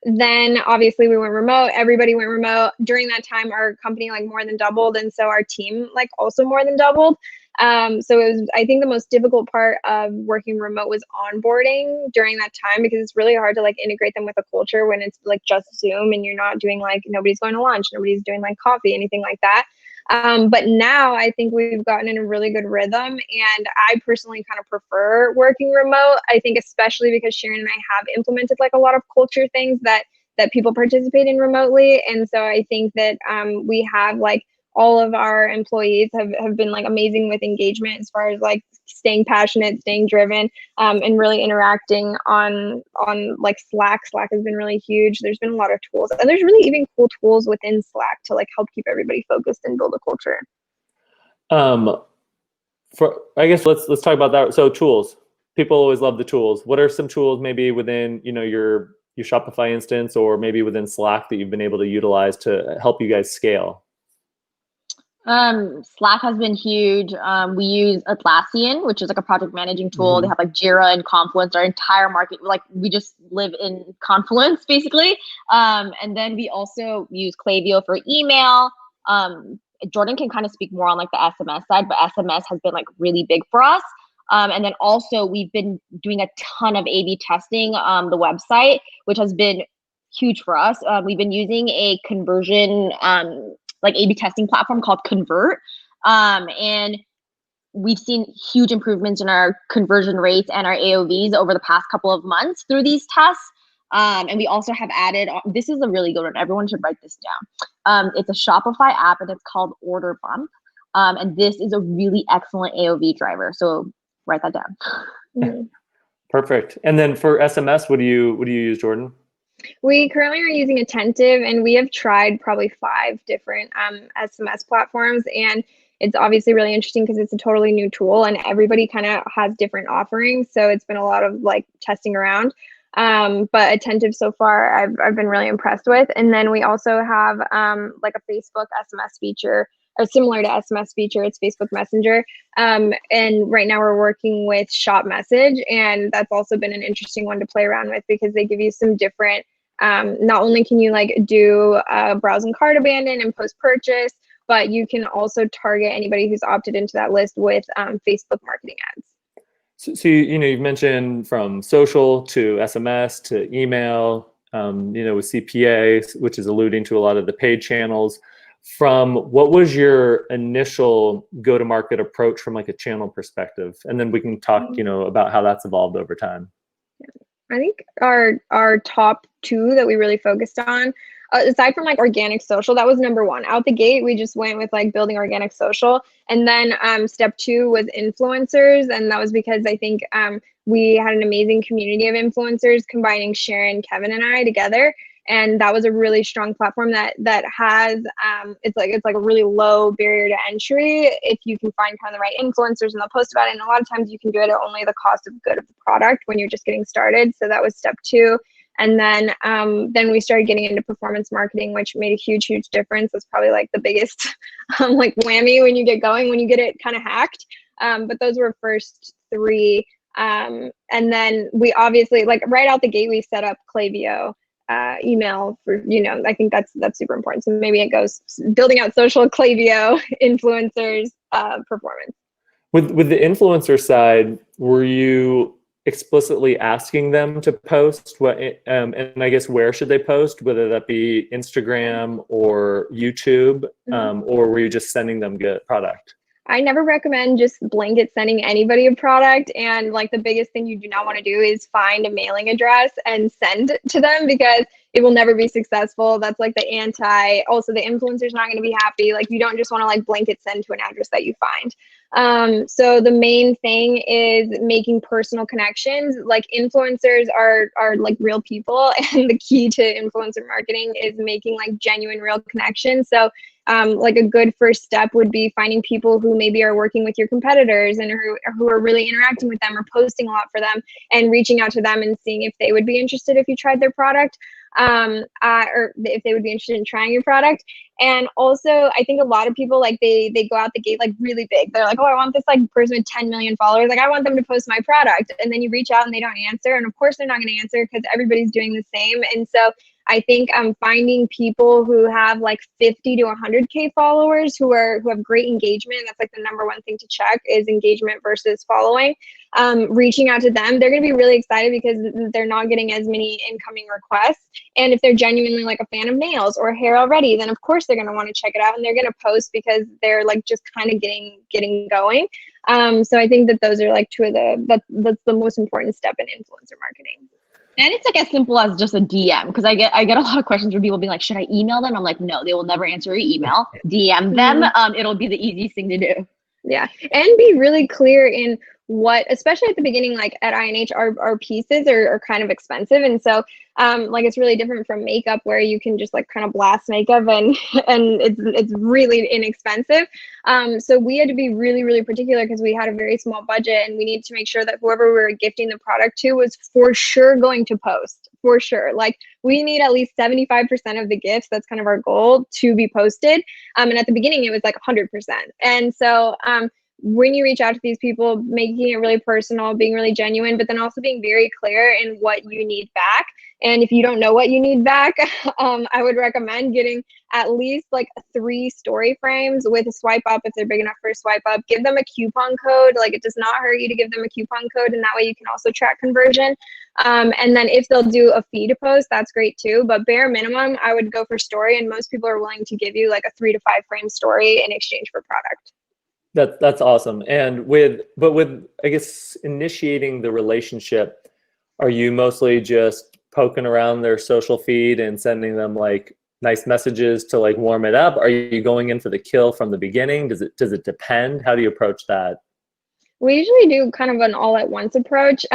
then obviously we went remote. Everybody went remote. During that time, our company like more than doubled, and so our team like also more than doubled. So it was, I think the most difficult part of working remote was onboarding during that time, because it's really hard to like integrate them with a culture when it's like just Zoom and you're not doing like, nobody's going to lunch, nobody's doing like coffee, anything like that. But now I think we've gotten in a really good rhythm, and I personally kind of prefer working remote. I think especially because Sharon and I have implemented like a lot of culture things that people participate in remotely. And so I think that we have like all of our employees have been like amazing with engagement as far as like staying passionate, staying driven, and really interacting on like Slack. Slack has been really huge. There's been a lot of tools, and there's really even cool tools within Slack to like help keep everybody focused and build a culture. I guess let's talk about that. So tools, people always love the tools. What are some tools maybe within, you know, your Shopify instance, or maybe within Slack, that you've been able to utilize to help you guys scale? Slack has been huge. We use Atlassian, which is like a project managing tool. They have like Jira and Confluence. Our entire market, like we just live in Confluence basically. And then we also use Klaviyo for email. Jordynn can kind of speak more on like the SMS side, but SMS has been like really big for us. And then also we've been doing a ton of A/B testing on the website, which has been huge for us. We've been using a conversion like A/B testing platform called Convert. And we've seen huge improvements in our conversion rates and our AOVs over the past couple of months through these tests. And we also have added, this is a really good one. Everyone should write this down. It's a Shopify app and it's called Order Bump. And this is a really excellent AOV driver. So write that down. Perfect. And then for SMS, what do you use, Jordynn? We currently are using Attentive, and we have tried probably 5 different SMS platforms, and it's obviously really interesting because it's a totally new tool and everybody kind of has different offerings. So it's been a lot of like testing around. But Attentive so far, I've been really impressed with. And then we also have like a Facebook SMS feature, or similar to SMS feature, it's Facebook Messenger. And right now we're working with Shop Message, and that's also been an interesting one to play around with because they give you some different, not only can you like do browse and cart abandon and post purchase, but you can also target anybody who's opted into that list with Facebook marketing ads. So you've mentioned from social to SMS to email, with CPA, which is alluding to a lot of the paid channels. From what was your initial go-to-market approach from like a channel perspective? And then we can talk, about how that's evolved over time. I think our top 2 that we really focused on, aside from like organic social, that was number 1. Out the gate, we just went with like building organic social. And then step 2 was influencers. And that was because I think we had an amazing community of influencers combining Sharon, Kevin, and I together. And that was a really strong platform that has it's like a really low barrier to entry if you can find kind of the right influencers and they'll post about it. And a lot of times you can do it at only the cost of good of the product when you're just getting started. So that was step 2. And then we started getting into performance marketing, which made a huge difference. That's probably like the biggest like whammy when you get going, when you get it kind of hacked. But those were first 3. And then we obviously, like right out the gate, we set up Klaviyo email for, I think that's super important. So maybe it goes building out social, Klaviyo, influencers, performance. With the influencer side, were you explicitly asking them to post what, and I guess where should they post, whether that be Instagram or YouTube, or were you just sending them good product? I never recommend just blanket sending anybody a product. And like the biggest thing you do not want to do is find a mailing address and send to them because it will never be successful. That's like the also the influencer's not going to be happy. Like you don't just want to like blanket send to an address that you find. So the main thing is making personal connections. Like influencers are like real people, and the key to influencer marketing is making like genuine real connections. So like a good first step would be finding people who maybe are working with your competitors and who are really interacting with them or posting a lot for them, and reaching out to them and seeing if they would be interested if you tried their product, or if they would be interested in trying your product. And also I think a lot of people like they go out the gate like really big. They're like, oh, I want this like person with 10 million followers. Like I want them to post my product. And then you reach out and they don't answer. And of course they're not going to answer because everybody's doing the same. And so I think finding people who have like 50 to 100K followers who have great engagement. That's like the number 1 thing to check is engagement versus following. Reaching out to them, they're going to be really excited because they're not getting as many incoming requests. And if they're genuinely like a fan of nails or hair already, then of course they're going to want to check it out and they're going to post because they're like just kind of getting going. So I think that those are like 2 of that's the most important step in influencer marketing. And it's like as simple as just a DM, because I get a lot of questions from people being like, should I email them? I'm like, no, they will never answer your email. DM them. It'll be the easiest thing to do. Yeah, and be really clear in what, especially at the beginning, like at INH, our pieces are kind of expensive, and so like it's really different from makeup where you can just like kind of blast makeup and it's really inexpensive. So we had to be really particular because we had a very small budget, and we needed to make sure that whoever we were gifting the product to was for sure going to post, for sure. Like we need at least 75% of the gifts, that's kind of our goal, to be posted. And at the beginning it was like 100%. And so when you reach out to these people, making it really personal, being really genuine, but then also being very clear in what you need back. And if you don't know what you need back, I would recommend getting at least like 3 story frames with a swipe up if they're big enough for a swipe up. Give them a coupon code. Like it does not hurt you to give them a coupon code, and that way you can also track conversion. And then if they'll do a fee to post, that's great too. But bare minimum, I would go for story, and most people are willing to give you like a 3 to 5 frame story in exchange for product. That's awesome. And with I guess initiating the relationship, are you mostly just poking around their social feed and sending them like nice messages to like warm it up? Are you going in for the kill from the beginning? Does it depend? How do you approach that? We usually do kind of an all at once approach.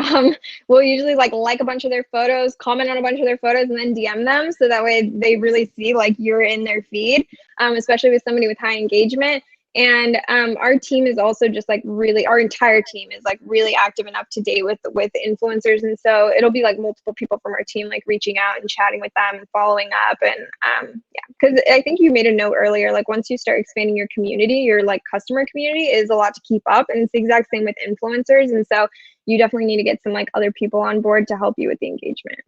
We'll usually like a bunch of their photos, comment on a bunch of their photos, and then DM them. So that way they really see like you're in their feed, especially with somebody with high engagement. And our team is also just like really, our entire team is like really active and up to date with influencers. And so it'll be like multiple people from our team like reaching out and chatting with them and following up. And yeah, because I think you made a note earlier, like once you start expanding your community, your like customer community is a lot to keep up. And it's the exact same with influencers. And so you definitely need to get some like other people on board to help you with the engagement.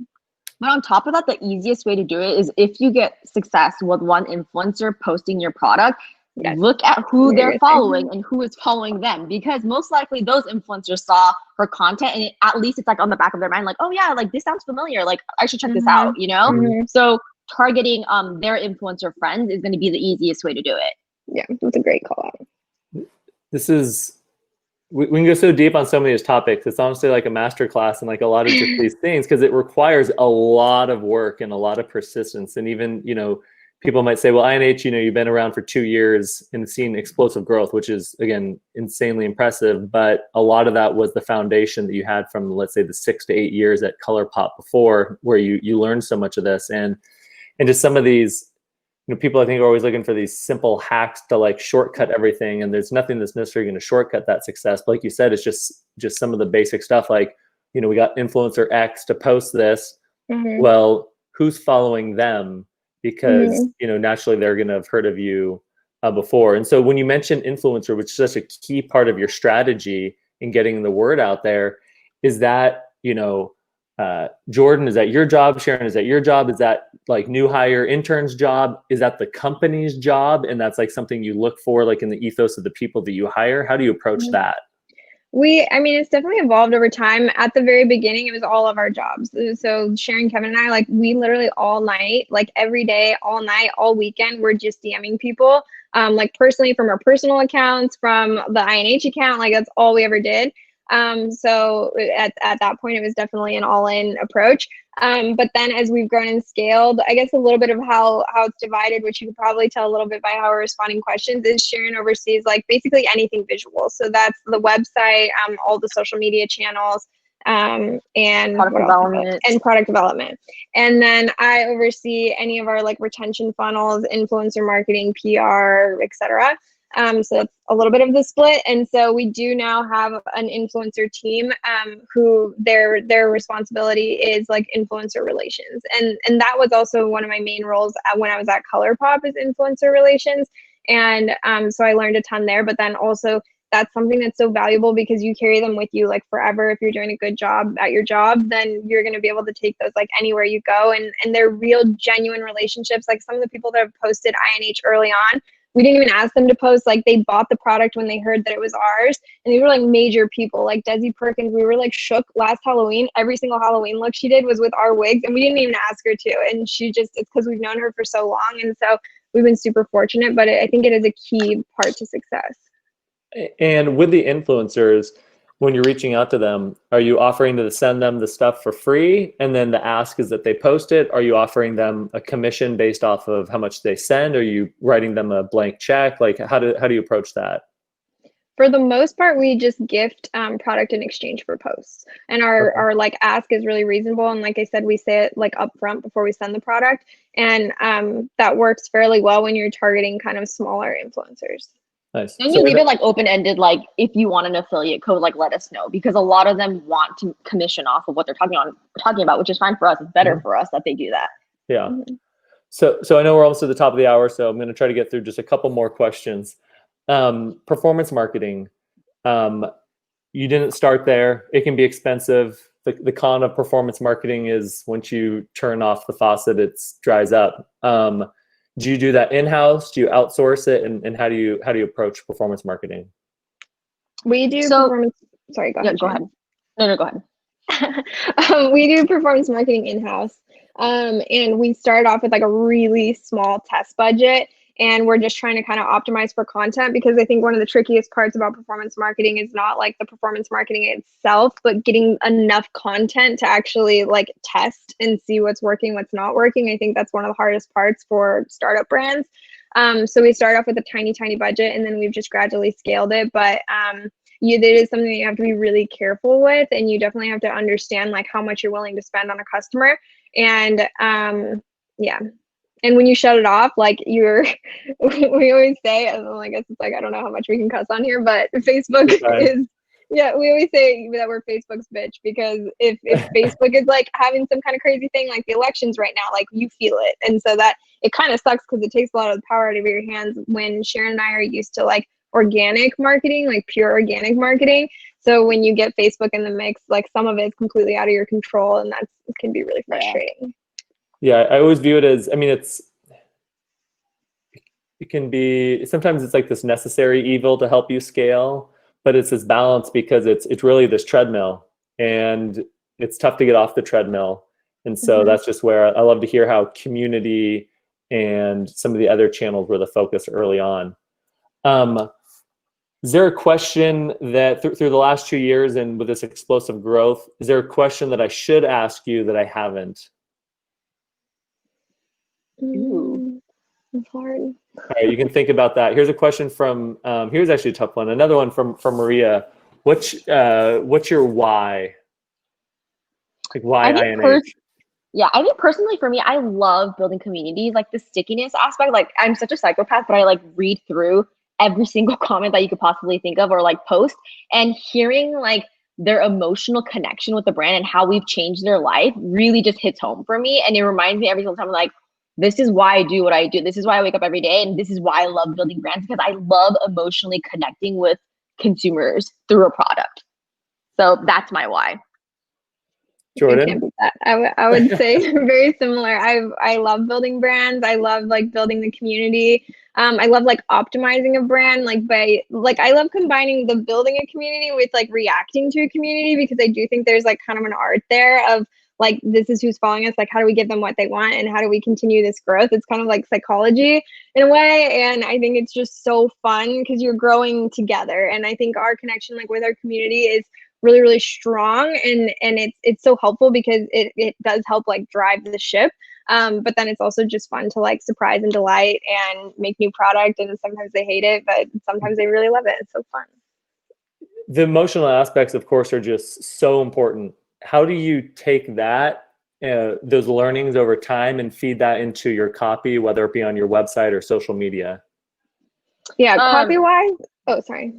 But on top of that, the easiest way to do it is if you get success with one influencer posting your product, yes, look at who they're following and who is following them, because most likely those influencers saw her content and at least it's like on the back of their mind, like, oh yeah, like this sounds familiar, like I should check this out, you know? So targeting their influencer friends is going to be the easiest way to do it. Yeah, that's a great call out. This is, we can go so deep on so many of these topics. It's honestly like a masterclass and like a lot of just these things, because it requires a lot of work and a lot of persistence. And even, you know, people might say, well, INH, you know, you've been around for 2 years and seen explosive growth, which is, again, insanely impressive. But a lot of that was the foundation that you had from, let's say, the 6 to 8 years at ColourPop before, where you learned so much of this. And just some of these, you know, people I think are always looking for these simple hacks to like shortcut everything. And there's nothing that's necessarily going to shortcut that success. But like you said, it's just some of the basic stuff. Like, you know, we got influencer X to post this. Well, who's following them? Because, you know, naturally they're going to have heard of you before. And so when you mention influencer, which is such a key part of your strategy in getting the word out there, is that, you know, Jordynn, is that your job? Sharon, is that your job? Is that like new hire intern's job? Is that the company's job? And that's like something you look for, like in the ethos of the people that you hire? How do you approach that? I mean, it's definitely evolved over time. At the very beginning, it was all of our jobs. So Sharon, Kevin, and I, like, we literally all night, like every day, all night, all weekend, we're just DMing people, like personally from our personal accounts, from the INH account, like that's all we ever did. So at that point, it was definitely an all-in approach. But then as we've grown and scaled, I guess a little bit of how it's divided, which you could probably tell a little bit by how we're responding questions, is Sharon oversees like basically anything visual. So that's the website, all the social media channels, and product development. And then I oversee any of our like retention funnels, influencer marketing, PR, etc. So that's a little bit of the split. And so we do now have an influencer team who their responsibility is like influencer relations. And that was also one of my main roles when I was at ColourPop, is influencer relations. And so I learned a ton there, but then also that's something that's so valuable because you carry them with you like forever. If you're doing a good job at your job, then you're going to be able to take those like anywhere you go. And they're real, genuine relationships. Like some of the people that have posted INH early on, we didn't even ask them to post. Like they bought the product when they heard that it was ours. And they were like major people, like Desi Perkins. We were like shook last Halloween. Every single Halloween look she did was with our wigs, and we didn't even ask her to. And she just, it's because we've known her for so long. And so we've been super fortunate, but I think it is a key part to success. And with the influencers, when you're reaching out to them, are you offering to send them the stuff for free, and then the ask is that they post it? Are you offering them a commission based off of how much they send? Are you writing them a blank check? Like, how do you approach that? For the most part, we just gift product in exchange for posts, and our like ask is really reasonable. And like I said, we say it like upfront before we send the product, and that works fairly well when you're targeting kind of smaller influencers. Nice. And you leave it like open-ended, like if you want an affiliate code, like let us know, because a lot of them want to commission off of what they're talking about, which is fine for us. It's better for us that they do that. Yeah. So I know we're almost at the top of the hour, so I'm going to try to get through just a couple more questions. Performance marketing. You didn't start there. It can be expensive. The con of performance marketing is once you turn off the faucet, it dries up. Do you do that in-house? Do you outsource it? And how do you approach performance marketing? We do performance. Sorry, go ahead. Yeah, go ahead. No, go ahead. We do performance marketing in-house. And we started off with like a really small test budget, and we're just trying to kind of optimize for content, because I think one of the trickiest parts about performance marketing is not like the performance marketing itself, but getting enough content to actually like test and see what's working, what's not working. I think that's one of the hardest parts for startup brands. So we start off with a tiny budget, and then we've just gradually scaled it. But it is something that you have to be really careful with, and you definitely have to understand like how much you're willing to spend on a customer. And yeah. And when you shut it off, like we always say, I guess it's like, I don't know how much we can cuss on here, but Facebook is, we always say that we're Facebook's bitch, because if Facebook is like having some kind of crazy thing, like the elections right now, like you feel it. And so that it kind of sucks, because it takes a lot of the power out of your hands when Sharon and I are used to like organic marketing, like pure organic marketing. So when you get Facebook in the mix, like some of it is completely out of your control, and it can be really frustrating. Yeah, I always view it as, I mean, it can be, sometimes it's like this necessary evil to help you scale, but it's this balance, because it's really this treadmill, and it's tough to get off the treadmill. And so that's just where I love to hear how community and some of the other channels were the focus early on. Is there a question that through the last 2 years and with this explosive growth, is there a question that I should ask you that I haven't? Ooh, that's hard. All right, you can think about that. Here's a question from, here's actually a tough one. Another one from Maria. What's your why? Like why INH? Yeah, I think personally for me, I love building communities, like the stickiness aspect. Like I'm such a psychopath, but I like read through every single comment that you could possibly think of or like post, and hearing like their emotional connection with the brand and how we've changed their life really just hits home for me. And it reminds me every single time, like, this is why I do what I do. This is why I wake up every day. And this is why I love building brands, because I love emotionally connecting with consumers through a product. So that's my why. Jordynn? I can't beat that. I would say very similar. I love building brands. I love like building the community. I love like optimizing a brand, I love combining the building a community with like reacting to a community, because I do think there's like kind of an art there of like, this is who's following us. Like, how do we give them what they want, and how do we continue this growth? It's kind of like psychology in a way. And I think it's just so fun because you're growing together. And I think our connection like with our community is really, really strong. And it's so helpful because it does help like drive the ship. But then it's also just fun to like surprise and delight and make new product. And sometimes they hate it, but sometimes they really love it. It's so fun. The emotional aspects, of course, are just so important. How do you take that, those learnings over time, and feed that into your copy, whether it be on your website or social media? Yeah, copy-wise? Oh, sorry.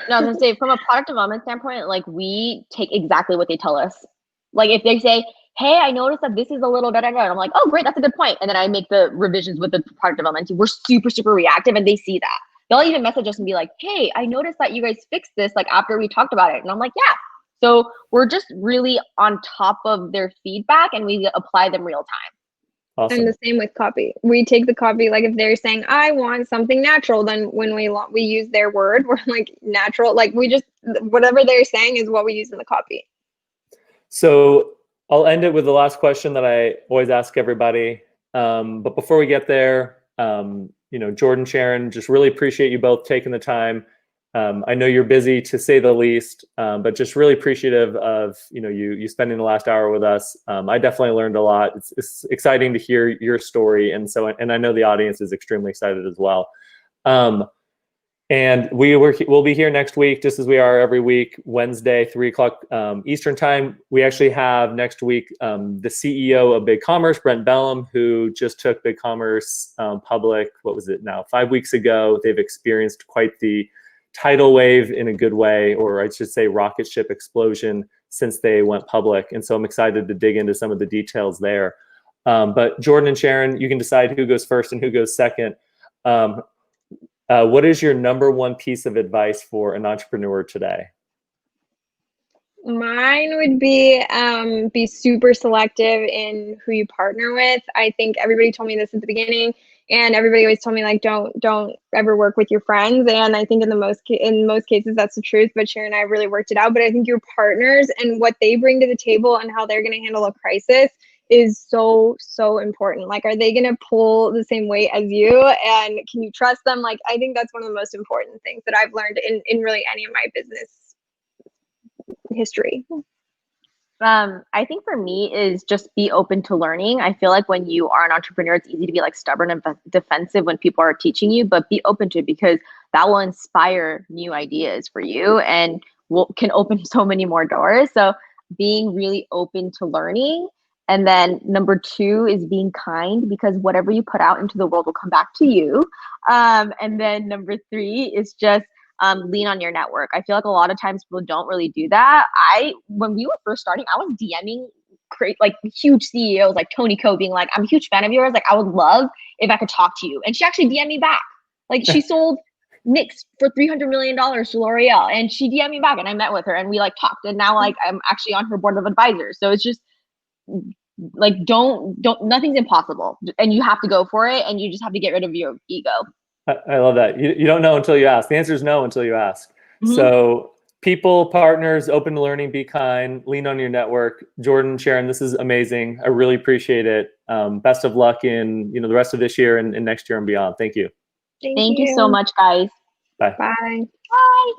No, I was gonna say, from a product development standpoint, like we take exactly what they tell us. Like if they say, hey, I noticed that this is a little da-da-da, and I'm like, oh, great, that's a good point. And then I make the revisions with the product development team. We're super, super reactive, and they see that. They'll even message us and be like, hey, I noticed that you guys fixed this like after we talked about it. And I'm like, yeah. So we're just really on top of their feedback, and we apply them real time. Awesome. And the same with copy. We take the copy, like if they're saying, I want something natural, then when we use their word, we're like natural, like we just, whatever they're saying is what we use in the copy. So I'll end it with the last question that I always ask everybody. But before we get there, Jordynn, Sharon, just really appreciate you both taking the time. I know you're busy to say the least, but just really appreciative of you spending the last hour with us. I definitely learned a lot. It's exciting to hear your story, and I know the audience is extremely excited as well. And we'll be here next week, just as we are every week, Wednesday, 3 o'clock Eastern time. We actually have next week the CEO of BigCommerce, Brent Bellum, who just took BigCommerce public. What was it now? 5 weeks ago. They've experienced quite the tidal wave in a good way, or I should say rocket ship explosion since they went public. And so I'm excited to dig into some of the details there. But Jordynn and Sharon, you can decide who goes first and who goes second. What is your number one piece of advice for an entrepreneur today? Mine would be super selective in who you partner with. I think everybody told me this at the beginning, and everybody always told me like don't ever work with your friends. And I think in most cases that's the truth. But Sharon and I really worked it out. But I think your partners and what they bring to the table and how they're going to handle a crisis is so important. Like, are they going to pull the same weight as you, and can you trust them? Like, I think that's one of the most important things that I've learned in really any of my business history. I think for me is just be open to learning. I feel like when you are an entrepreneur, it's easy to be like stubborn and defensive when people are teaching you, but be open to it, because that will inspire new ideas for you and can open so many more doors. So being really open to learning. And then number 2 is being kind, because whatever you put out into the world will come back to you. And then number 3 is just lean on your network. I feel like a lot of times people don't really do that. When we were first starting, I was DMing like huge CEOs like Tony Co, being like, I'm a huge fan of yours. Like, I would love if I could talk to you. And she actually DM'd me back. Like, she sold Knix for $300 million to L'Oreal, and she DM'd me back, and I met with her and we like talked, and now like I'm actually on her board of advisors. So it's just like, don't nothing's impossible, and you have to go for it, and you just have to get rid of your ego. I love that. You don't know until you ask. The answer is no until you ask. Mm-hmm. So people, partners, open to learning, be kind, lean on your network. Jordynn, Sharon, this is amazing. I really appreciate it. Best of luck in the rest of this year and next year and beyond. Thank you. Thank you so much, guys. Bye. Bye. Bye.